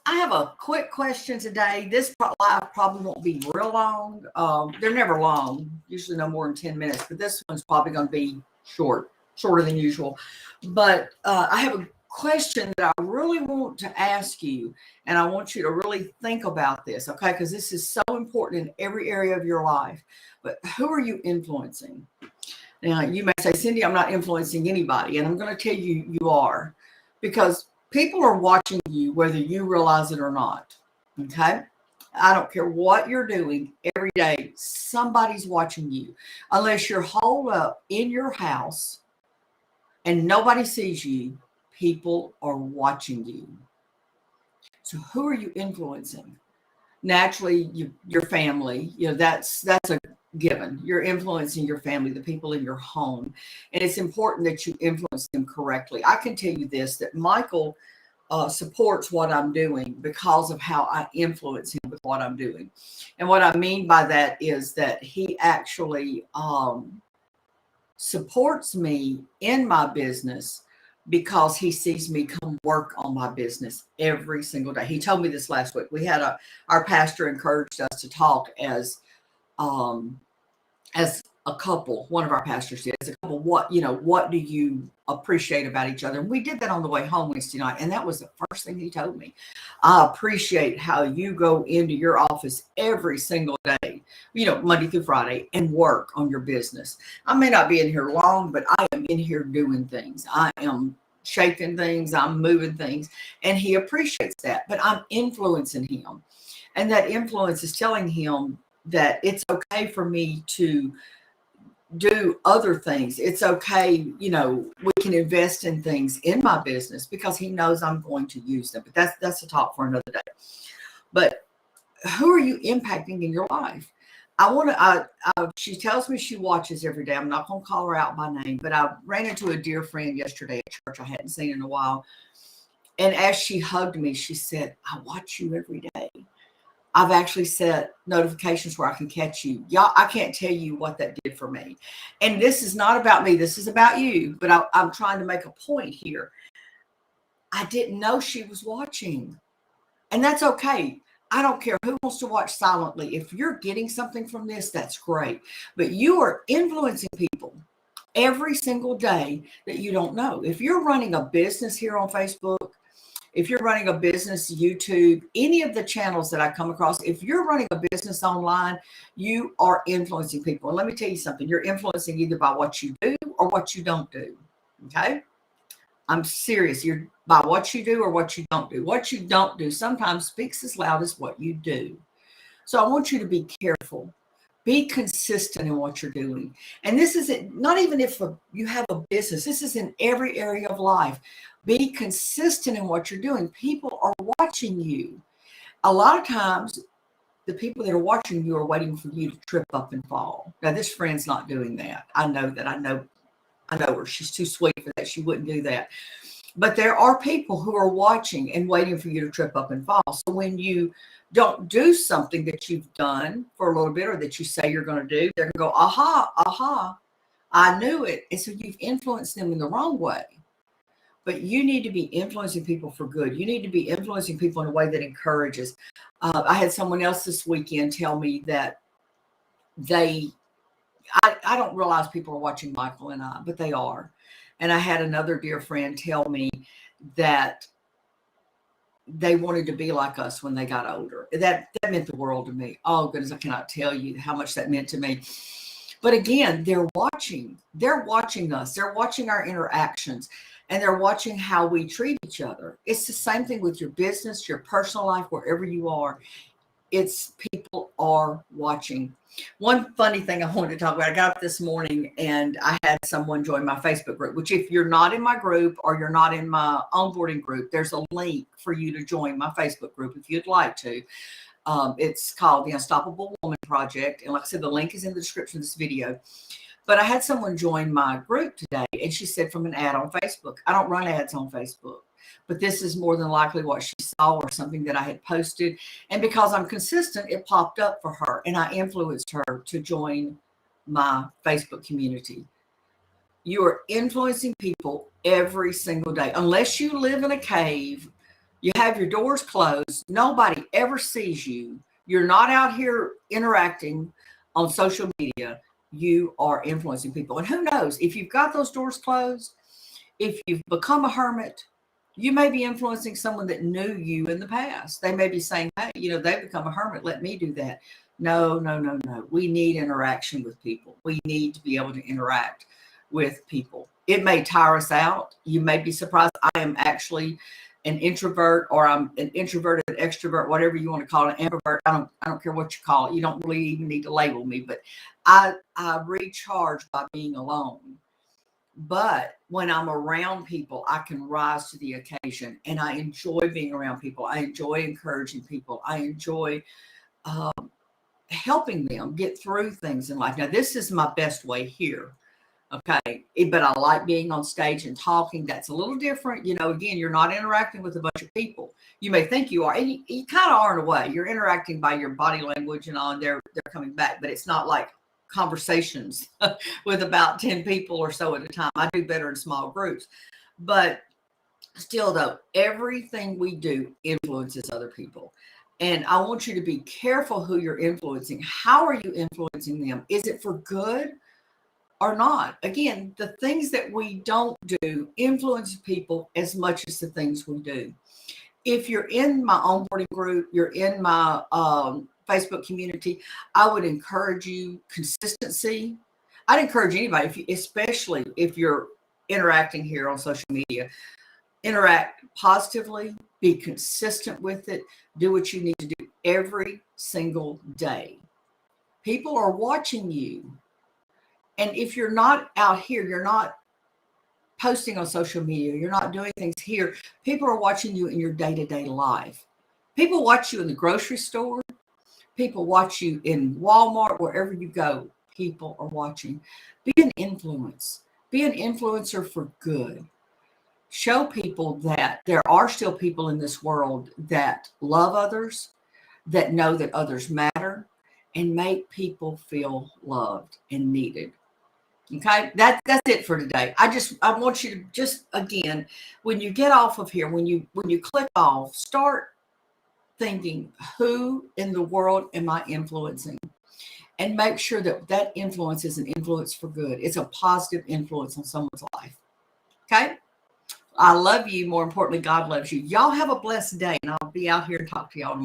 I have a quick question today. This live probably won't be real long. They're never long, usually no more than 10 minutes, but this one's probably going to be shorter than usual. But I have a question that I really want to ask you, and I want you to really think about this, okay? Because this is so important in every area of your life. But who are you influencing? Now, you may say, Cindy, I'm not influencing anybody, and I'm going to tell you, you are, because people are watching you whether you realize it or not. Okay. I don't care what you're doing every day, somebody's watching you. Unless you're holed up in your house and nobody sees you, people are watching you. So who are you influencing? Naturally, your family, that's a given. You're influencing your family, the people in your home, and it's important that you influence them correctly. I can tell you this, that Michael supports what I'm doing because of how I influence him with what I'm doing. And what I mean by that is that he actually supports me in my business because he sees me come work on my business every single day. He told me this last week. We had our pastor encouraged us to talk um, as a couple. One of our pastors did as a couple. What do you appreciate about each other? And we did that on the way home Wednesday night, and that was the first thing he told me. I appreciate how you go into your office every single day, Monday through Friday, and work on your business. I may not be in here long, but I am in here doing things. I am shaping things, I'm moving things, and he appreciates that. But I'm influencing him, and that influence is telling him that it's okay for me to do other things. It's okay, we can invest in things in my business because he knows I'm going to use them. But that's a talk for another day. But who are you impacting in your life? She tells me she watches every day. I'm not going to call her out by name, but I ran into a dear friend yesterday at church I hadn't seen in a while. And as she hugged me, she said, I watch you every day. I've actually set notifications where I can catch you. Y'all, I can't tell you what that did for me. And this is not about me. This is about you. But I'm trying to make a point here. I didn't know she was watching. And that's okay. I don't care who wants to watch silently. If you're getting something from this, that's great. But you are influencing people every single day that you don't know. If you're running a business here on Facebook, if you're running a business, YouTube, any of the channels that I come across, if you're running a business online, you are influencing people. And let me tell you something, you're influencing either by what you do or what you don't do. Okay? I'm serious. You're by what you do or what you don't do. What you don't do sometimes speaks as loud as what you do. So I want you to be careful. Be consistent in what you're doing. And this isn't, not even if you have a business, this is in every area of life. Be consistent in what you're doing. People are watching you. A lot of times, the people that are watching you are waiting for you to trip up and fall. Now, this friend's not doing that. I know that. I know her. She's too sweet for that. She wouldn't do that. But there are people who are watching and waiting for you to trip up and fall. So when you don't do something that you've done for a little bit or that you say you're going to do, they're going to go, aha, I knew it. And so you've influenced them in the wrong way. But you need to be influencing people for good. You need to be influencing people in a way that encourages. I had someone else this weekend tell me that I don't realize people are watching Michael and I, but they are. And I had another dear friend tell me that they wanted to be like us when they got older. That meant the world to me. Oh, goodness, I cannot tell you how much that meant to me. But again, they're watching. They're watching us. They're watching our interactions. And they're watching how we treat each other. It's the same thing with your business, your personal life, wherever you are. It's people are watching. One funny thing I wanted to talk about, I got up this morning and I had someone join my Facebook group, which if you're not in my group or you're not in my onboarding group, there's a link for you to join my Facebook group if you'd like to. It's called the Unstoppable Woman Project. And like I said, the link is in the description of this video. But I had someone join my group today and she said from an ad on Facebook. I don't run ads on Facebook, but this is more than likely what she saw or something that I had posted. And because I'm consistent, it popped up for her and I influenced her to join my Facebook community. You are influencing people every single day. Unless you live in a cave, You have your doors closed. Nobody ever sees you. You're not out here interacting on social media. You are influencing people. And who knows, if you've got those doors closed, if you've become a hermit, you may be influencing someone that knew you in the past. They may be saying, hey, they've become a hermit. Let me do that. No, no, no, no. We need interaction with people. We need to be able to interact with people. It may tire us out. You may be surprised. I am actually an introvert, or I'm an introverted extrovert, whatever you want to call it, an ambivert. I don't care what you call it. You don't really even need to label me, but I recharge by being alone. But when I'm around people, I can rise to the occasion, and I enjoy being around people. I enjoy encouraging people. I enjoy helping them get through things in life. Now, this is my best way here. Okay. But I like being on stage and talking. That's a little different. Again, you're not interacting with a bunch of people. You may think you are, and you kind of are in a way. You're interacting by your body language and all, and they're coming back, but it's not like conversations with about 10 people or so at a time. I do better in small groups. But still, though, everything we do influences other people. And I want you to be careful who you're influencing. How are you influencing them? Is it for good or not? Again, the things that we don't do influence people as much as the things we do. If you're in my onboarding group, you're in my Facebook community, I would encourage you consistency. I'd encourage anybody, especially if you're interacting here on social media, interact positively, be consistent with it, do what you need to do every single day. People are watching you. And if you're not out here, you're not posting on social media, you're not doing things here, people are watching you in your day-to-day life. People watch you in the grocery store. People watch you in Walmart, wherever you go. People are watching. Be an influence. Be an influencer for good. Show people that there are still people in this world that love others, that know that others matter, and make people feel loved and needed. Okay, that's it for today. I want you to just, again, when you get off of here, when you click off, start thinking, who in the world am I influencing? And make sure that influence is an influence for good. It's a positive influence on someone's life. Okay, I love you. More importantly, God loves you. Y'all have a blessed day, and I'll be out here and talk to y'all tomorrow.